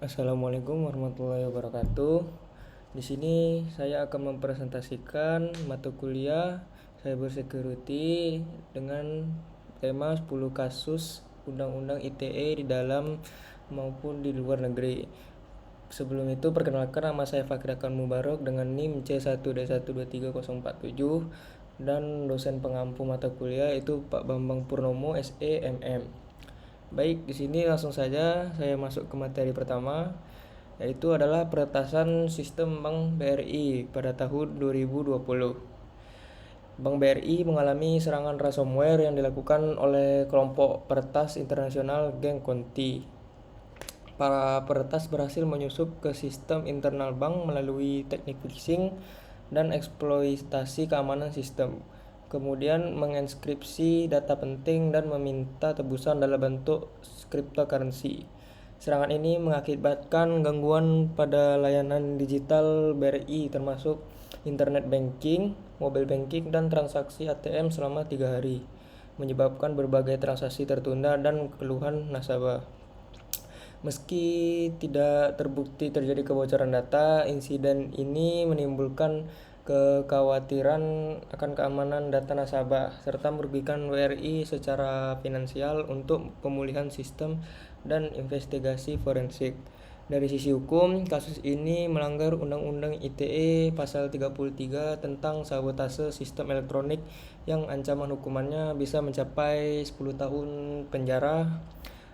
Assalamualaikum warahmatullahi wabarakatuh. Di sini saya akan mempresentasikan mata kuliah Cyber Security dengan tema 10 kasus Undang-Undang ITE di dalam maupun di luar negeri. Sebelum itu perkenalkan, nama saya Fakri Akan Mubarok dengan NIM C1D1230047 dan dosen pengampu mata kuliah itu Pak Bambang Purnomo SEMM. Baik, di sini langsung saja saya masuk ke materi pertama, yaitu adalah peretasan sistem Bank BRI pada tahun 2020. Bank BRI mengalami serangan ransomware yang dilakukan oleh kelompok peretas internasional Geng Conti. Para peretas berhasil menyusup ke sistem internal bank melalui teknik phishing dan eksploitasi keamanan sistem. Kemudian menginskripsi data penting dan meminta tebusan dalam bentuk cryptocurrency. Serangan ini mengakibatkan gangguan pada layanan digital BRI termasuk internet banking, mobile banking, dan transaksi ATM selama 3 hari, menyebabkan berbagai transaksi tertunda dan keluhan nasabah. Meski tidak terbukti terjadi kebocoran data, insiden ini menimbulkan kekhawatiran akan keamanan data nasabah serta merugikan BRI secara finansial untuk pemulihan sistem dan investigasi forensik. Dari sisi hukum, kasus ini melanggar Undang-Undang ITE pasal 33 tentang sabotase sistem elektronik yang ancaman hukumannya bisa mencapai 10 tahun penjara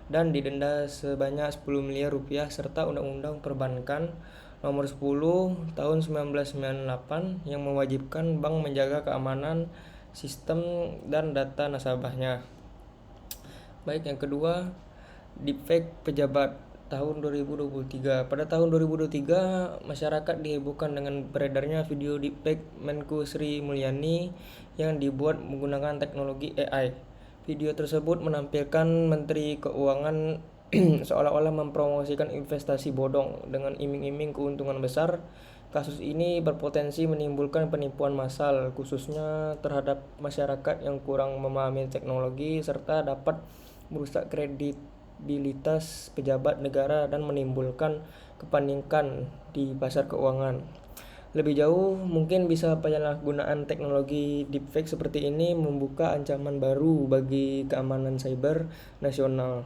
dan didenda sebanyak 10 miliar rupiah serta Undang-Undang Perbankan Nomor 10 Tahun 1998 yang mewajibkan bank menjaga keamanan sistem dan data nasabahnya. Baik, yang kedua, deepfake pejabat tahun 2023. Pada tahun 2023, masyarakat dihebohkan dengan beredarnya video deepfake Menku Sri Mulyani yang dibuat menggunakan teknologi AI. Video tersebut menampilkan Menteri Keuangan seolah-olah mempromosikan investasi bodong dengan iming-iming keuntungan besar. Kasus ini berpotensi menimbulkan penipuan massal, khususnya terhadap masyarakat yang kurang memahami teknologi serta dapat merusak kredibilitas pejabat negara dan menimbulkan kepanikan di pasar keuangan. Lebih jauh, mungkin bisa penyalahgunaan teknologi deepfake seperti ini membuka ancaman baru bagi keamanan cyber nasional,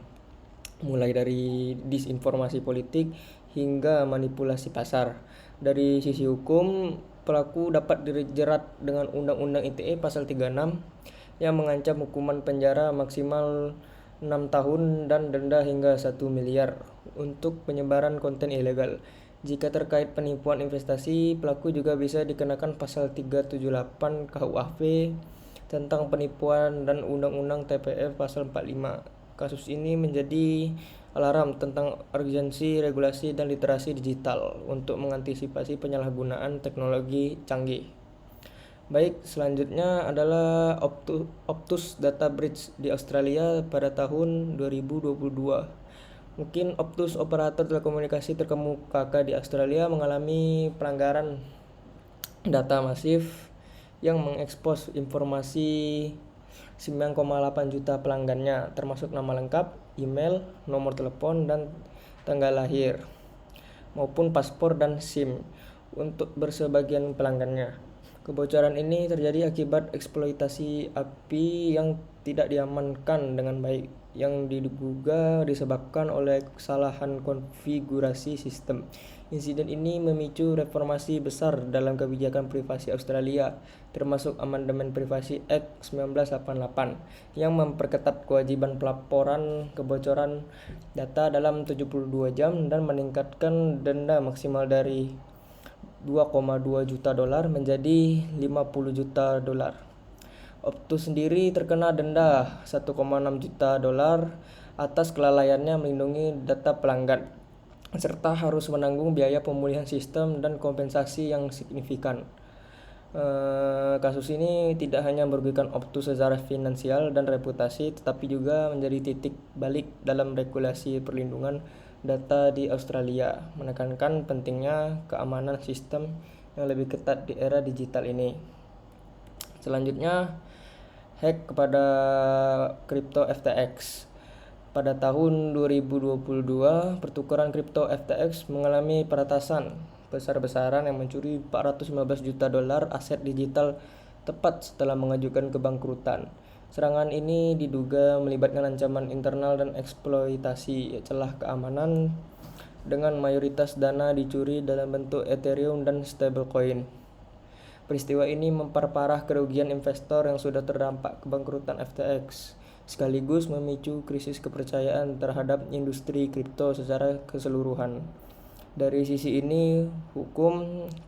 mulai dari disinformasi politik hingga manipulasi pasar. Dari sisi hukum, pelaku dapat dijerat dengan Undang-Undang ITE pasal 36 yang mengancam hukuman penjara maksimal 6 tahun dan denda hingga 1 miliar untuk penyebaran konten ilegal. Jika terkait penipuan investasi, pelaku juga bisa dikenakan pasal 378 KUHP tentang penipuan dan Undang-Undang TPF pasal 45. Kasus ini menjadi alarm tentang urgensi regulasi dan literasi digital untuk mengantisipasi penyalahgunaan teknologi canggih. Baik, selanjutnya adalah Optus Data Breach di Australia pada tahun 2022. Mungkin Optus, operator telekomunikasi terkemuka di Australia, mengalami pelanggaran data masif yang mengekspos informasi 9,8 juta pelanggannya, termasuk nama lengkap, email, nomor telepon, dan tanggal lahir, maupun paspor dan SIM untuk bersebagian pelanggannya. Kebocoran ini terjadi akibat eksploitasi API yang tidak diamankan dengan baik, yang diduga disebabkan oleh kesalahan konfigurasi sistem. Insiden ini memicu reformasi besar dalam kebijakan privasi Australia, termasuk Amandemen Privasi Act 1988 yang memperketat kewajiban pelaporan kebocoran data dalam 72 jam dan meningkatkan denda maksimal dari 2,2 juta dolar menjadi 50 juta dolar. Optus sendiri terkena denda 1,6 juta dolar atas kelalaiannya melindungi data pelanggan, serta harus menanggung biaya pemulihan sistem dan kompensasi yang signifikan. Kasus ini tidak hanya merugikan Optus secara finansial dan reputasi, tetapi juga menjadi titik balik dalam regulasi perlindungan data di Australia, menekankan pentingnya keamanan sistem yang lebih ketat di era digital ini. Selanjutnya, hack kepada kripto FTX. Pada tahun 2022, pertukaran kripto FTX mengalami peretasan besar-besaran yang mencuri 415 juta dolar aset digital tepat setelah mengajukan kebangkrutan. Serangan ini diduga melibatkan ancaman internal dan eksploitasi celah keamanan dengan mayoritas dana dicuri dalam bentuk Ethereum dan stablecoin. Peristiwa ini memperparah kerugian investor yang sudah terdampak kebangkrutan FTX, sekaligus memicu krisis kepercayaan terhadap industri kripto secara keseluruhan. Dari sisi ini,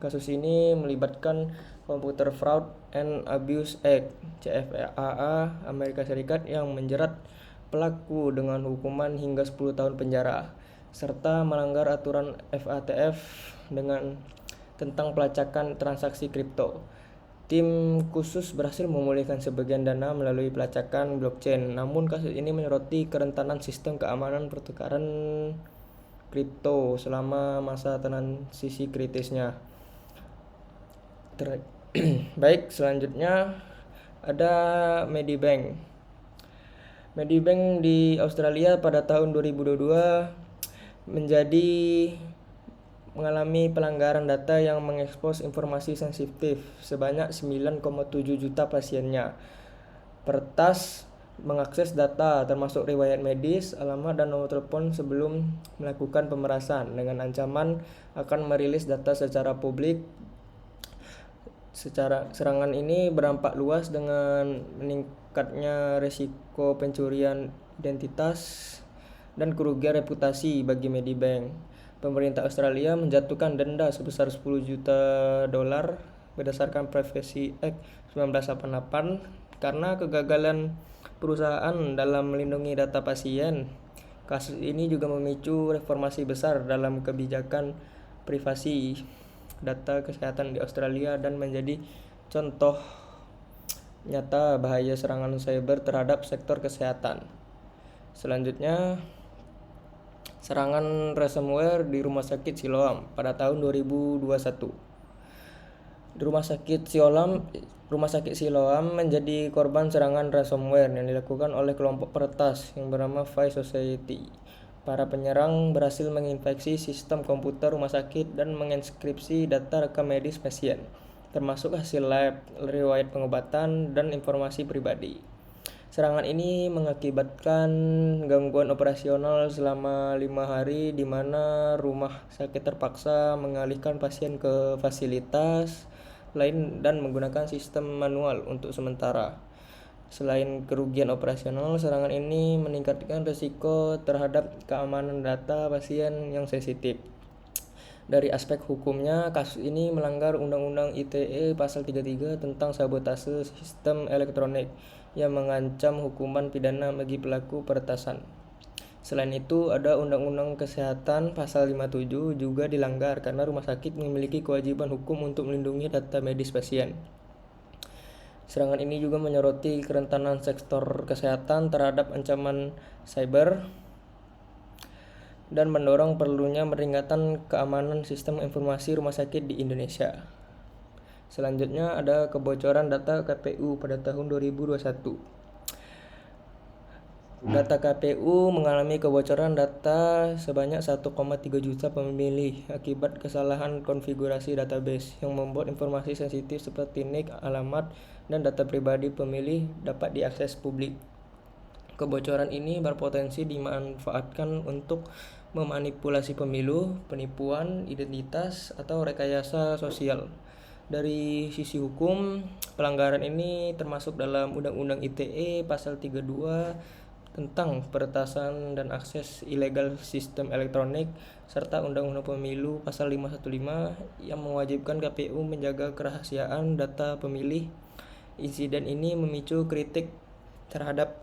kasus ini melibatkan Computer Fraud and Abuse Act (CFAA) Amerika Serikat yang menjerat pelaku dengan hukuman hingga 10 tahun penjara, serta melanggar aturan FATF tentang pelacakan transaksi kripto. Tim khusus berhasil memulihkan sebagian dana melalui pelacakan blockchain. Namun kasus ini menyoroti kerentanan sistem keamanan pertukaran kripto selama masa transisi kritisnya. Baik, selanjutnya ada Medibank. Medibank di Australia pada tahun 2022 mengalami pelanggaran data yang mengekspos informasi sensitif sebanyak 9,7 juta pasiennya. Peretas mengakses data termasuk riwayat medis, alamat, dan nomor telepon sebelum melakukan pemerasan dengan ancaman akan merilis data secara publik. Serangan ini berdampak luas dengan meningkatnya risiko pencurian identitas dan kerugian reputasi bagi Medibank. Pemerintah Australia menjatuhkan denda sebesar 10 juta dolar berdasarkan Privacy Act 1988 karena kegagalan perusahaan dalam melindungi data pasien. Kasus ini juga memicu reformasi besar dalam kebijakan privasi data kesehatan di Australia dan menjadi contoh nyata bahaya serangan cyber terhadap sektor kesehatan. Selanjutnya, serangan ransomware di Rumah Sakit Siloam pada tahun 2021. Rumah Sakit Siloam menjadi korban serangan ransomware yang dilakukan oleh kelompok peretas yang bernama Vice Society. Para penyerang berhasil menginfeksi sistem komputer rumah sakit dan menginskripsi data rekam medis pasien, termasuk hasil lab, riwayat pengobatan, dan informasi pribadi. Serangan ini mengakibatkan gangguan operasional selama 5 hari di mana rumah sakit terpaksa mengalihkan pasien ke fasilitas lain dan menggunakan sistem manual untuk sementara. Selain kerugian operasional, serangan ini meningkatkan risiko terhadap keamanan data pasien yang sensitif. Dari aspek hukumnya, kasus ini melanggar Undang-Undang ITE Pasal 33 tentang sabotase sistem elektronik yang mengancam hukuman pidana bagi pelaku peretasan. Selain itu, ada Undang-Undang Kesehatan Pasal 57 juga dilanggar karena rumah sakit memiliki kewajiban hukum untuk melindungi data medis pasien. Serangan ini juga menyoroti kerentanan sektor kesehatan terhadap ancaman cyber dan mendorong perlunya peningkatan keamanan sistem informasi rumah sakit di Indonesia. Selanjutnya ada kebocoran data KPU pada tahun 2021. Data KPU mengalami kebocoran data sebanyak 1,3 juta pemilih akibat kesalahan konfigurasi database yang membuat informasi sensitif seperti NIK, alamat, dan data pribadi pemilih dapat diakses publik. Kebocoran ini berpotensi dimanfaatkan untuk memanipulasi pemilu, penipuan identitas, atau rekayasa sosial. Dari sisi hukum, pelanggaran ini termasuk dalam Undang-Undang ITE Pasal 32 tentang peretasan dan akses ilegal sistem elektronik, serta Undang-Undang Pemilu Pasal 515 yang mewajibkan KPU menjaga kerahasiaan data pemilih. Insiden ini memicu kritik terhadap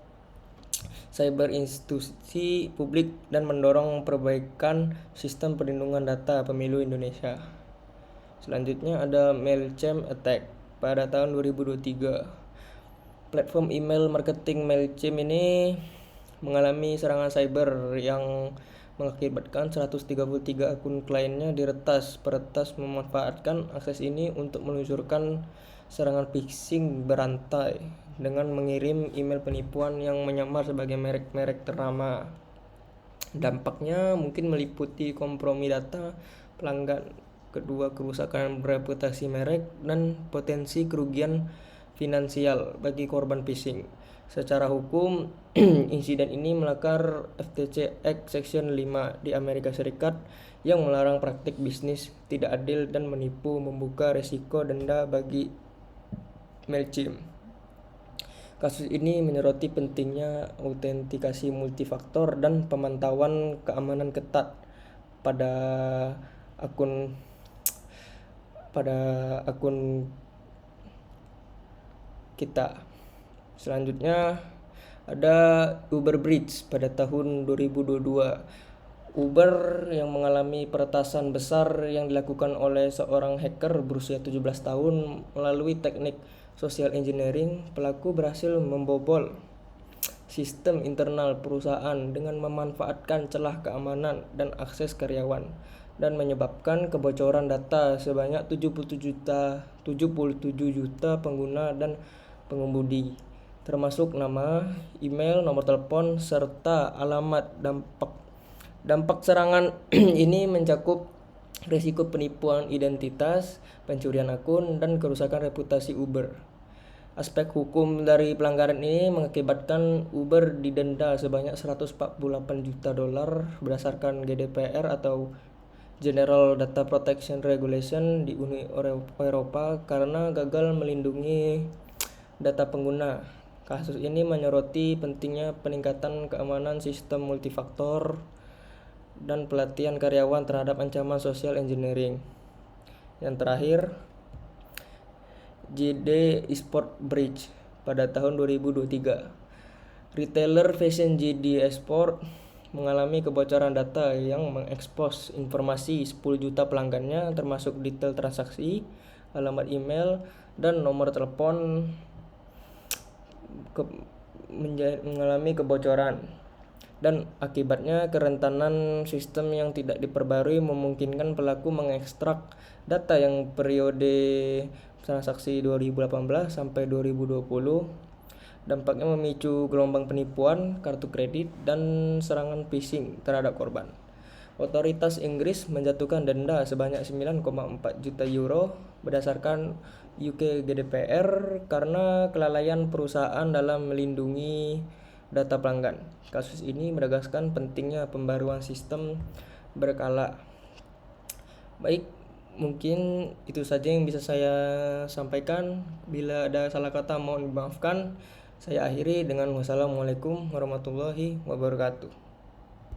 cyber institusi publik dan mendorong perbaikan sistem perlindungan data pemilu Indonesia. Selanjutnya ada Mailchimp Attack pada tahun 2023. Platform email marketing Mailchimp ini mengalami serangan cyber yang mengakibatkan 133 akun kliennya diretas. Peretas memanfaatkan akses ini untuk meluncurkan serangan phishing berantai dengan mengirim email penipuan yang menyamar sebagai merek-merek ternama. Dampaknya mungkin meliputi kompromi data pelanggan, kedua kerusakan reputasi merek, dan potensi kerugian finansial bagi korban phishing. Secara hukum, insiden ini melanggar FTC Act Section 5 di Amerika Serikat yang melarang praktik bisnis tidak adil dan menipu, membuka resiko denda bagi MailChimp. Kasus ini menyoroti pentingnya autentikasi multifaktor dan pemantauan keamanan ketat pada akun kita. Selanjutnya ada Uber Bridge pada tahun 2022. Uber yang mengalami peretasan besar yang dilakukan oleh seorang hacker berusia 17 tahun melalui teknik social engineering. Pelaku berhasil membobol sistem internal perusahaan dengan memanfaatkan celah keamanan dan akses karyawan dan menyebabkan kebocoran data sebanyak 77 juta pengguna dan pengemudi, termasuk nama, email, nomor telepon, serta alamat. Dampak serangan ini mencakup risiko penipuan identitas, pencurian akun, dan kerusakan reputasi Uber. Aspek hukum dari pelanggaran ini mengakibatkan Uber didenda sebanyak 148 juta dolar berdasarkan GDPR atau General Data Protection Regulation di Uni Eropa karena gagal melindungi data pengguna. Kasus ini menyoroti pentingnya peningkatan keamanan sistem multifaktor dan pelatihan karyawan terhadap ancaman social engineering. Yang terakhir, JD Esport Bridge pada tahun 2023. Retailer fashion JD Esport mengalami kebocoran data yang mengekspos informasi 10 juta pelanggannya termasuk detail transaksi, alamat email, dan nomor telepon mengalami kebocoran. Dan akibatnya kerentanan sistem yang tidak diperbarui memungkinkan pelaku mengekstrak data yang periode transaksi 2018 sampai 2020. Dampaknya memicu gelombang penipuan kartu kredit dan serangan phishing terhadap korban. Otoritas Inggris menjatuhkan denda sebanyak 9,4 juta euro berdasarkan UK GDPR karena kelalaian perusahaan dalam melindungi data pelanggan. Kasus ini menegaskan pentingnya pembaruan sistem berkala. Baik, mungkin itu saja yang bisa saya sampaikan. Bila ada salah kata mohon dimaafkan. Saya akhiri dengan wassalamualaikum warahmatullahi wabarakatuh.